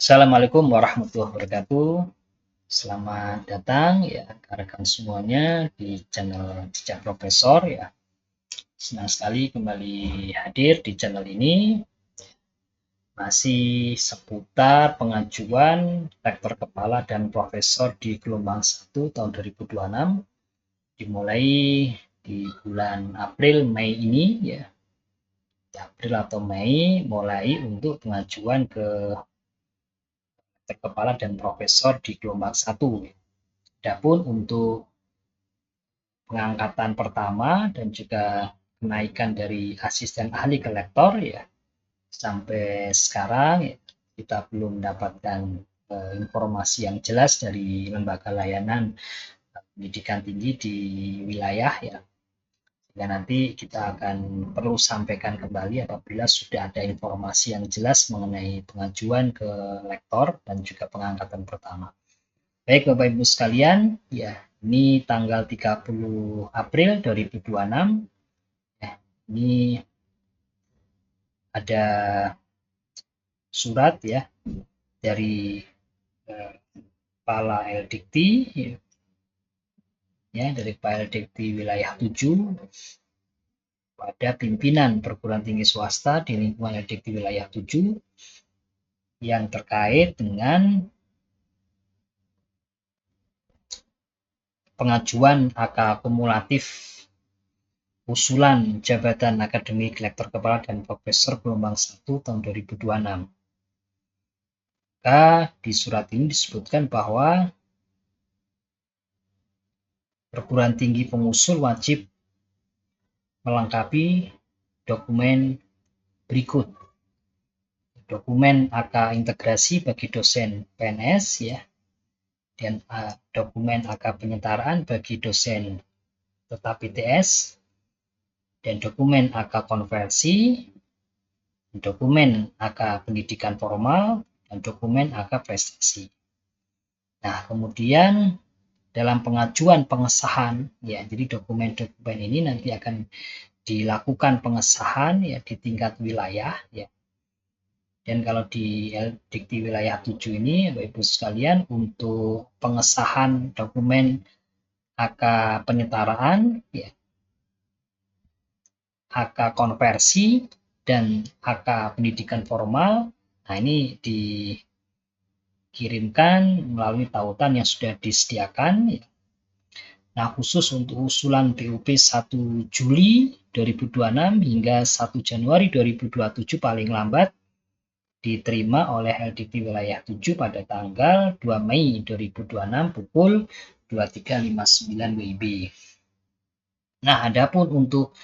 Assalamualaikum warahmatullahi wabarakatuh. Selamat datang ya rekan semuanya di channel Jejak Profesor ya. Senang sekali kembali hadir di channel ini. Masih seputar pengajuan rektor kepala dan profesor di gelombang 1 tahun 2026 dimulai di bulan April Mei ini ya. April atau Mei mulai untuk pengajuan ke rektor kepala dan profesor di gelombang 1. Adapun untuk pengangkatan pertama dan juga kenaikan dari asisten ahli ke lektor ya sampai sekarang ya, kita belum mendapatkan informasi yang jelas dari lembaga layanan pendidikan tinggi di wilayah ya, sehingga nanti kita akan perlu sampaikan kembali apabila sudah ada informasi yang jelas mengenai pengajuan ke lektor dan juga pengangkatan pertama. Baik Bapak Ibu sekalian, ya ini tanggal 30 April 2026. Ya, ini ada surat ya dari Kepala Eldikti ya, dari Kepala Eldikti wilayah 7 pada pimpinan perguruan tinggi swasta di lingkungan Eldikti wilayah 7 yang terkait dengan pengajuan angka kumulatif usulan jabatan akademik lektor kepala dan profesor gelombang 1 tahun 2026. Maka di surat ini disebutkan bahwa perguruan tinggi pengusul wajib melengkapi dokumen berikut. Dokumen angka integrasi bagi dosen PNS ya, dan dokumen angka penyetaraan bagi dosen tetap PTS, dan dokumen angka konversi, dokumen angka pendidikan formal, dan dokumen angka prestasi. Nah, kemudian dalam pengajuan pengesahan ya, jadi dokumen-dokumen ini nanti akan dilakukan pengesahan ya di tingkat wilayah ya. Dan kalau di Dikti wilayah 7 ini Bapak Ibu sekalian, untuk pengesahan dokumen angka penyetaraan ya, angka konversi dan angka pendidikan formal, nah ini dikirimkan melalui tautan yang sudah disediakan ya. Nah, khusus untuk usulan PUP 1 Juli 2026 hingga 1 Januari 2027 paling lambat diterima oleh LDP wilayah 7 pada tanggal 2 Mei 2026 pukul 23.59 WIB. Nah, adapun untuk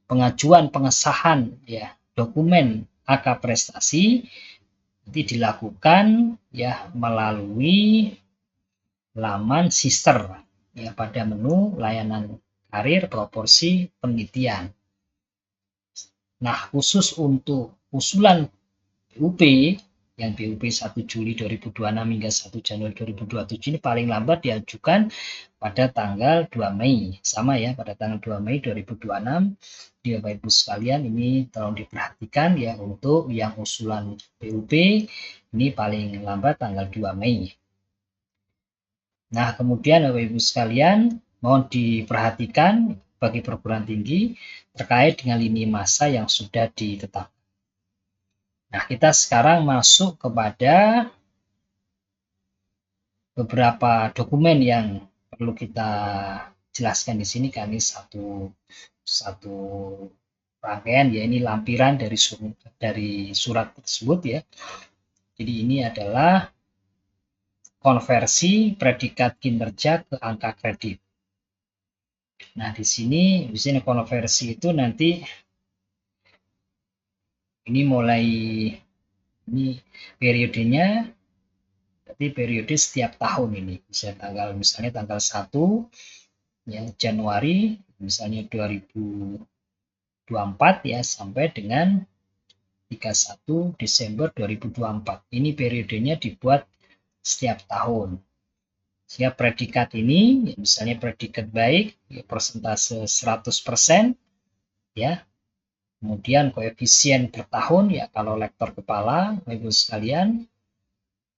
pengajuan pengesahan ya dokumen angka prestasi nanti dilakukan ya melalui laman sister ya pada menu layanan karir proporsi penelitian. Nah, khusus untuk usulan PUP yang PUP 1 Juli 2026 hingga 1 Januari 2027 ini paling lambat diajukan pada tanggal 2 Mei. Sama ya, pada tanggal 2 Mei 2026. Jadi Bapak Ibu sekalian ini tolong diperhatikan ya untuk yang usulan PUP ini paling lambat tanggal 2 Mei. Nah, kemudian Bapak Ibu sekalian mohon diperhatikan bagi perguruan tinggi terkait dengan lini masa yang sudah ditetapkan. Nah, kita sekarang masuk kepada beberapa dokumen yang perlu kita jelaskan di sini, kan ini satu rangkaian ya, ini lampiran dari surat tersebut ya. Jadi ini adalah konversi predikat kinerja ke angka kredit. Nah, di sini konversi itu nanti ini mulai ini periodenya, tapi periode setiap tahun ini, misalnya tanggal 1 ya, Januari misalnya 2024 ya sampai dengan 31 Desember 2024. Ini periodenya dibuat setiap tahun. Sehingga predikat ini ya, misalnya predikat baik ya, persentase 100% ya. Kemudian koefisien per tahun ya kalau lektor kepala Ibu sekalian 0,5 ya, 0,5 ya. Kemudian persentase 100% ya persentase 100% ya kalau lektor kepala Ibu sekalian 0,5 ya. Kemudian koefisien per tahun ya kalau lektor kepala Ibu sekalian 0,5 ya, 0,5 ya. Kemudian persentase 100%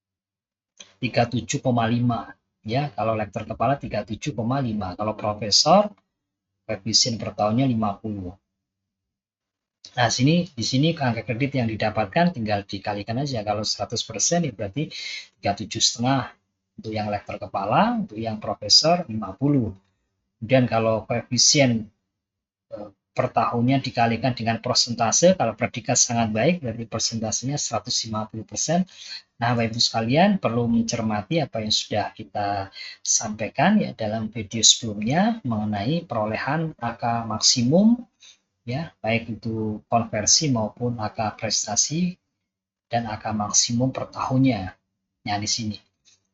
37,5 ya. Kalau lektor kepala 37,5, kalau profesor koefisien per tahunnya 50. Nah, di sini angka kredit yang didapatkan tinggal dikalikan aja. Kalau 100% ya berarti 37,5 untuk yang lektor kepala, untuk yang profesor 50. Kemudian kalau koefisien per tahunnya dikalikan dengan persentase, kalau predikat sangat baik berarti persentasenya 150%. Nah, Bapak Ibu sekalian perlu mencermati apa yang sudah kita sampaikan ya dalam video sebelumnya mengenai perolehan angka maksimum ya, baik itu konversi maupun angka prestasi dan angka maksimum per tahunnya. Nah, di sini.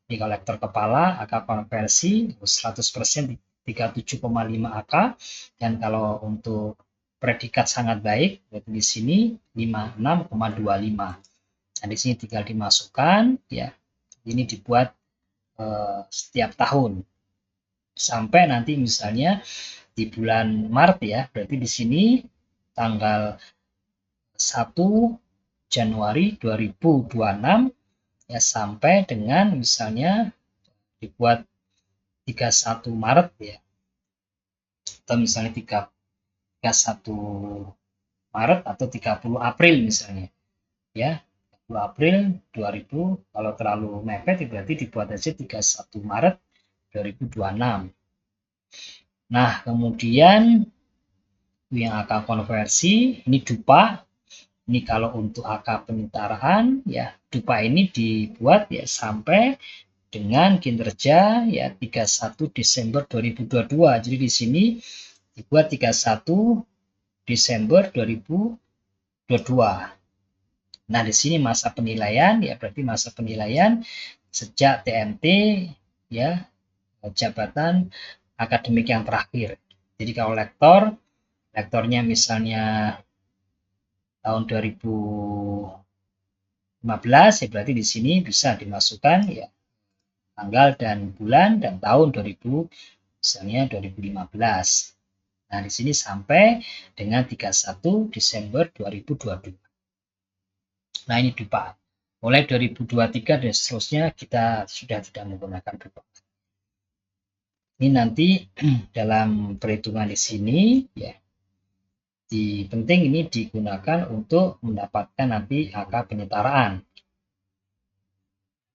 Di kolektor kepala angka konversi 100% 37,5 angka, dan kalau untuk predikat sangat baik berarti di sini 56,25. Nah, di sini tinggal dimasukkan ya. Ini dibuat setiap tahun sampai nanti misalnya di bulan Maret ya, berarti di sini tanggal 1 Januari 2026 ya sampai dengan misalnya dibuat 31 Maret ya, atau misalnya 31 Maret atau 30 April misalnya ya, 30 April 2000. Kalau terlalu mepet berarti dibuat aja 31 Maret 2026. Nah, kemudian yang angka konversi ini dupa. Ini kalau untuk angka penyetaraan ya, dupa ini dibuat ya sampai dengan kinerja ya 31 Desember 2022. Jadi di sini dibuat 31 Desember 2022. Nah, di sini masa penilaian ya berarti masa penilaian sejak TMT ya, jabatan akademik yang terakhir. Jadi kalau lektornya misalnya tahun 2015 ya berarti di sini bisa dimasukkan ya tanggal dan bulan dan tahun 2000 misalnya 2015. Nah, di sini sampai dengan 31 Desember 2022. Nah, ini dupa. Mulai 2023 dan seterusnya kita sudah tidak menggunakan dupa. Ini nanti dalam perhitungan di sini ya, penting ini digunakan untuk mendapatkan nanti angka penyetaraan.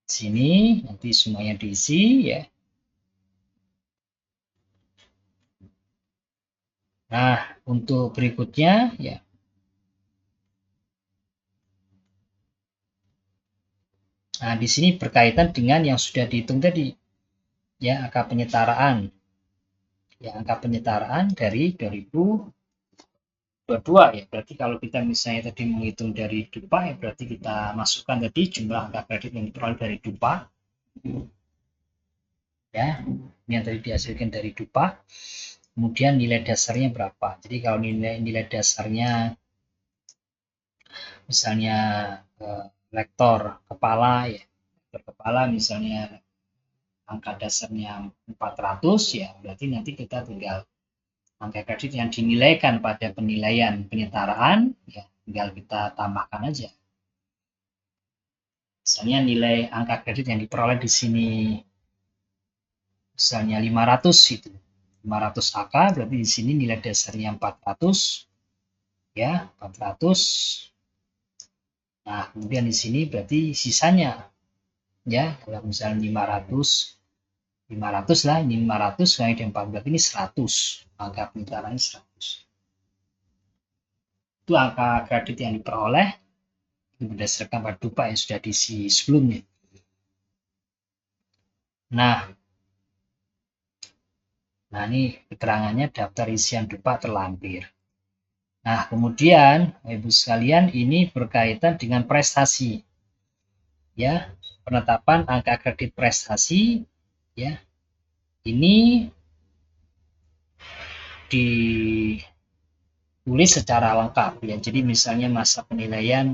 Sini nanti semuanya diisi ya. Nah, untuk berikutnya ya. Nah, di sini berkaitan dengan yang sudah dihitung tadi ya, angka penyetaraan. Ya, angka penyetaraan dari 2022 ya. Berarti kalau kita misalnya tadi menghitung dari dupa ya berarti kita masukkan tadi jumlah angka kredit yang diperoleh dari dupa. Ya, ini yang tadi dihasilkan dari dupa. Kemudian nilai dasarnya berapa? Jadi kalau nilai dasarnya misalnya lektor kepala ya, lektor kepala misalnya angka dasarnya 400 ya, berarti nanti kita tinggal angka kredit yang dinilaikan pada penilaian penyetaraan ya, tinggal kita tambahkan aja. Misalnya nilai angka kredit yang diperoleh di sini misalnya 500 itu. 500 AK berarti di sini nilai dasarnya 400 ya, 400. Nah, kemudian di sini berarti sisanya ya, kalau misalnya 500 lah, ini 500 kali dengan 4 berarti ini 100. Angka penyetaraan 100. Itu angka kredit yang diperoleh berdasarkan pada dupa yang sudah diisi sebelumnya. Nah, ini keterangannya daftar isian dupa terlampir. Nah, kemudian Ibu sekalian ini berkaitan dengan prestasi. Ya, penetapan angka kredit prestasi ya. Ini ditulis secara lengkap ya. Jadi misalnya masa penilaian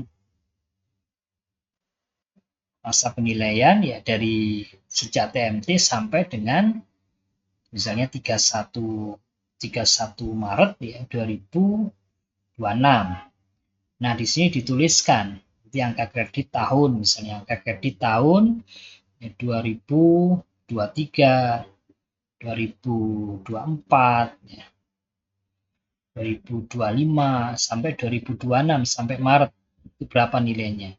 ya dari sejak TMT sampai dengan misalnya 31 Maret ya 2026. Nah, di sini dituliskan di angka kredit tahun, misalnya angka kredit tahun ya, 2023, 2024, ya, 2025 sampai 2026 sampai Maret itu berapa nilainya.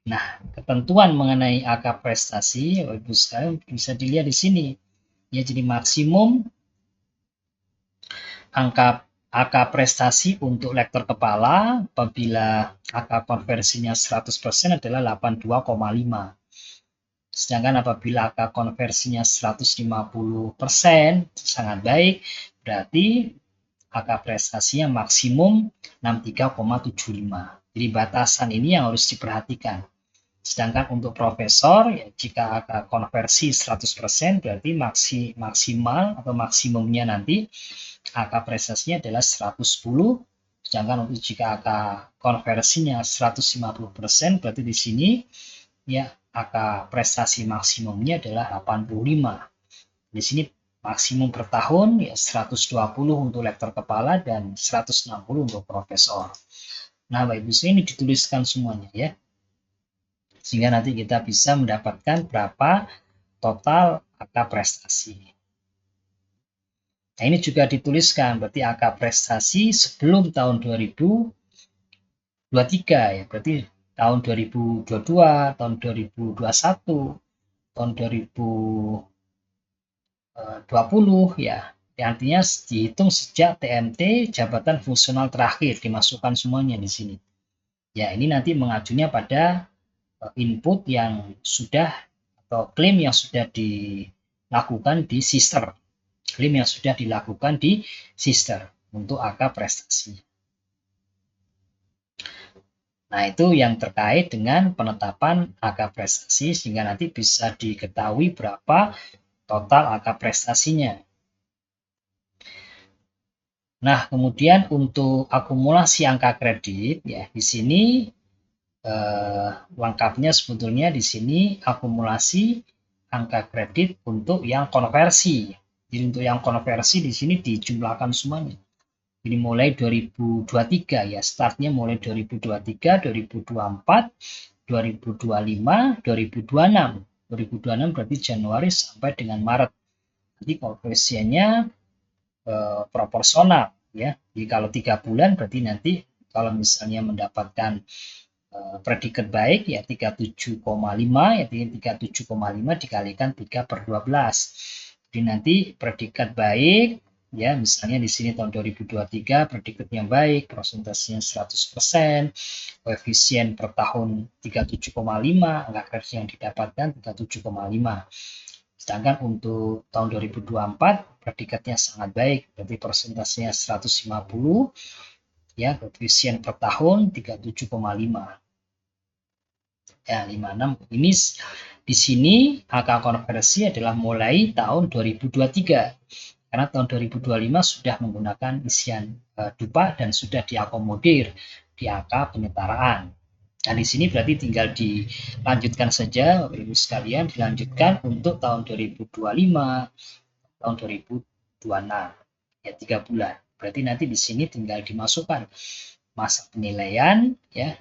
Nah, ketentuan mengenai angka prestasi, Bapak Ibu sekalian bisa dilihat di sini. Ya, jadi maksimum angka prestasi untuk lektor kepala apabila angka konversinya 100% adalah 82,5. Sedangkan apabila angka konversinya 150% sangat baik, berarti angka prestasinya maksimum 63,75. Jadi batasan ini yang harus diperhatikan. Sedangkan untuk profesor, ya, jika angka konversi 100% berarti maksimal atau maksimumnya nanti angka prestasinya adalah 110. Sedangkan untuk jika angka konversinya 150% berarti di sini ya angka prestasi maksimumnya adalah 85. Di sini maksimum per tahun ya 120 untuk lektor kepala dan 160 untuk profesor. Nah, Bapak Ibu ini dituliskan semuanya ya. Sehingga nanti kita bisa mendapatkan berapa total angka prestasi. Nah, ini juga dituliskan, berarti angka prestasi sebelum tahun 2023 ya, berarti tahun 2022, tahun 2021, tahun 2020 ya. Artinya dihitung sejak TMT jabatan fungsional terakhir dimasukkan semuanya di sini. Ya, ini nanti mengacunya pada input yang sudah atau klaim yang sudah dilakukan di sister. Klaim yang sudah dilakukan di sister untuk angka prestasi. Nah, itu yang terkait dengan penetapan angka prestasi sehingga nanti bisa diketahui berapa total angka prestasinya. Nah, kemudian untuk akumulasi angka kredit ya di sini lengkapnya sebetulnya di sini akumulasi angka kredit untuk yang konversi. Jadi untuk yang konversi di sini dijumlahkan semuanya. Jadi mulai 2023 ya, startnya mulai 2023, 2024, 2025, 2026. 2026 berarti Januari sampai dengan Maret. Nanti koefisiennya proporsional ya. Jadi kalau 3 bulan berarti nanti kalau misalnya mendapatkan predikat baik ya 37,5 ya 37,5 dikalikan 3/12. Jadi nanti predikat baik ya misalnya di sini tahun 2023 predikatnya baik, persentasenya 100%, koefisien per tahun 37,5, angka kredit yang didapatkan 37,5. Sedangkan untuk tahun 2024 predikatnya sangat baik, berarti persentasenya 150 ya, koefisien per tahun 37,5. Ya, 56. Ini di sini angka konversi adalah mulai tahun 2023. Karena tahun 2025 sudah menggunakan isian dupa dan sudah diakomodir di angka penyetaraan. Nah, di sini berarti tinggal dilanjutkan saja, Bapak Ibu sekalian, dilanjutkan untuk tahun 2025, tahun 2026. Ya, 3 bulan. Berarti nanti di sini tinggal dimasukkan masa penilaian ya.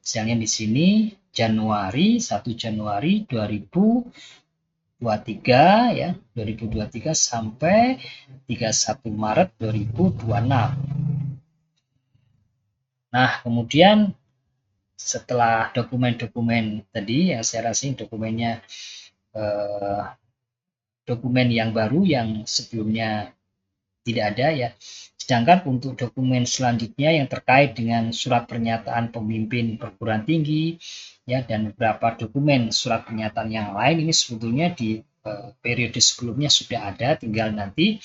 Misalnya di sini Januari 1 Januari 2023 ya, 2023 sampai 31 Maret 2026. Nah, kemudian setelah dokumen-dokumen tadi yang saya rasa dokumennya dokumen yang baru yang sebelumnya tidak ada ya. Sedangkan untuk dokumen selanjutnya yang terkait dengan surat pernyataan pemimpin perguruan tinggi ya dan beberapa dokumen surat pernyataan yang lain ini sebetulnya di periode sebelumnya sudah ada, tinggal nanti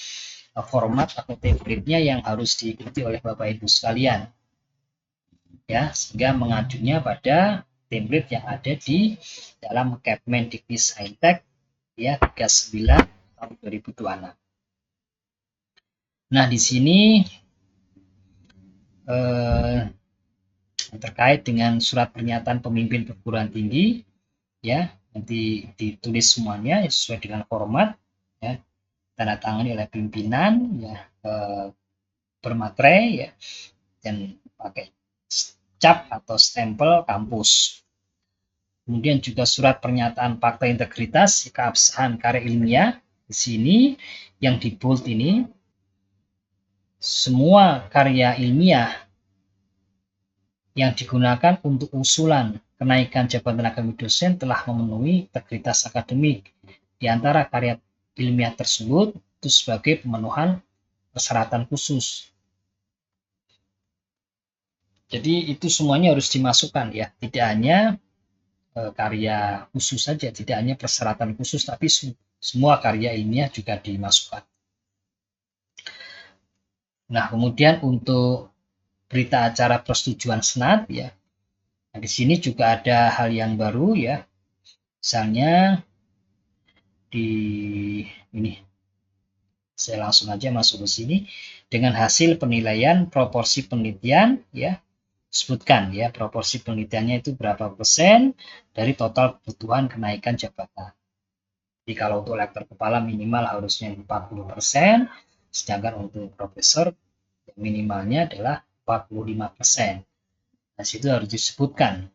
format atau template-nya yang harus diikuti oleh Bapak Ibu sekalian. Ya, sehingga mengacunya pada template yang ada di dalam Kepmendikbud ya 39 tahun 2026. Nah, di sini terkait dengan surat pernyataan pemimpin perguruan tinggi ya nanti ditulis semuanya sesuai dengan format ya tanda tangani oleh pimpinan ya bermaterai ya dan pakai cap atau stempel kampus. Kemudian juga surat pernyataan fakta integritas keabsahan karya ilmiah. Di sini yang di bold ini, semua karya ilmiah yang digunakan untuk usulan kenaikan jabatan akademik dosen telah memenuhi integritas akademik. Di antara karya ilmiah tersebut itu sebagai pemenuhan persyaratan khusus. Jadi itu semuanya harus dimasukkan ya, tidak hanya karya khusus saja, tidak hanya persyaratan khusus, tapi semua karya ilmiah juga dimasukkan. Nah, kemudian untuk berita acara persetujuan senat ya, nah, di sini juga ada hal yang baru ya, misalnya di ini saya langsung aja masuk ke sini dengan hasil penilaian proporsi penelitian ya, sebutkan ya proporsi penelitiannya itu berapa persen dari total kebutuhan kenaikan jabatan. Jadi kalau untuk lektor kepala minimal harusnya 40%, sedangkan untuk profesor minimalnya adalah 45%. Nah, situ harus disebutkan.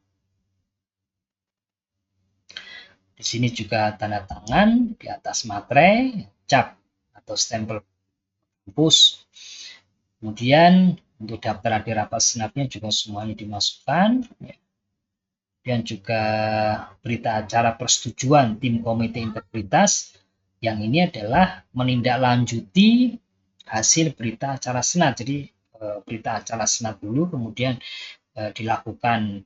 Di sini juga tanda tangan di atas materai, cap atau stempel kampus. Kemudian untuk daftar hadir rapat senatnya juga semuanya dimasukkan. Dan juga berita acara persetujuan tim komite integritas. Yang ini adalah menindaklanjuti hasil berita acara senat. Jadi berita acara senat dulu, kemudian dilakukan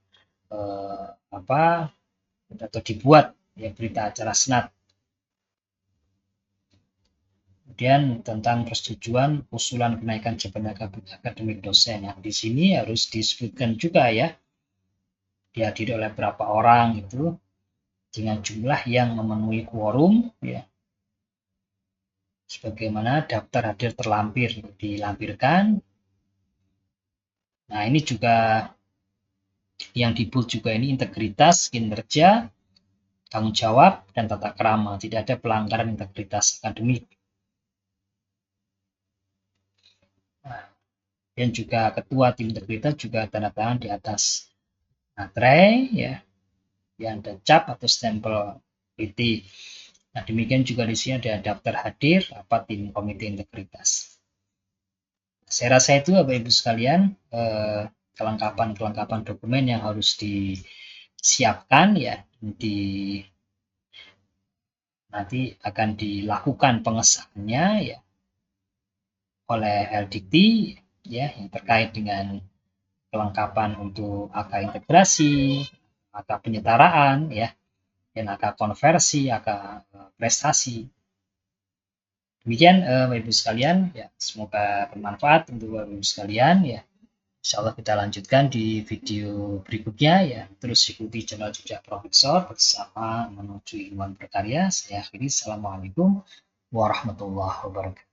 atau dibuat ya berita acara senat. Kemudian tentang persetujuan usulan kenaikan jabatan akademik dosen. Nah, di sini harus disebutkan juga ya, dihadiri oleh berapa orang itu dengan jumlah yang memenuhi quorum ya. Sebagaimana daftar hadir terlampir dilampirkan. Nah, ini juga yang di bold juga ini integritas, kinerja, tanggung jawab, dan tata krama. Tidak ada pelanggaran integritas akademik. Nah, dan juga ketua tim integritas juga tanda tangan di atas materai ya, yang ada cap atau stempel PT. Nah, demikian juga di sini ada daftar hadir rapat tim komite integritas. Saya rasa itu Bapak Ibu sekalian kelengkapan dokumen yang harus disiapkan ya, nanti akan dilakukan pengesahannya ya oleh LDikti ya yang terkait dengan kelengkapan untuk angka integrasi, angka penyetaraan ya, dan angka konversi, angka prestasi. Demikian Bapak Ibu sekalian ya, semoga bermanfaat untuk Bapak Ibu sekalian ya. Insya Allah kita lanjutkan di video berikutnya ya. Terus ikuti channel Jejak Profesor bersama menuju ilmuwan berkarya. Saya akhiri. Assalamualaikum warahmatullahi wabarakatuh.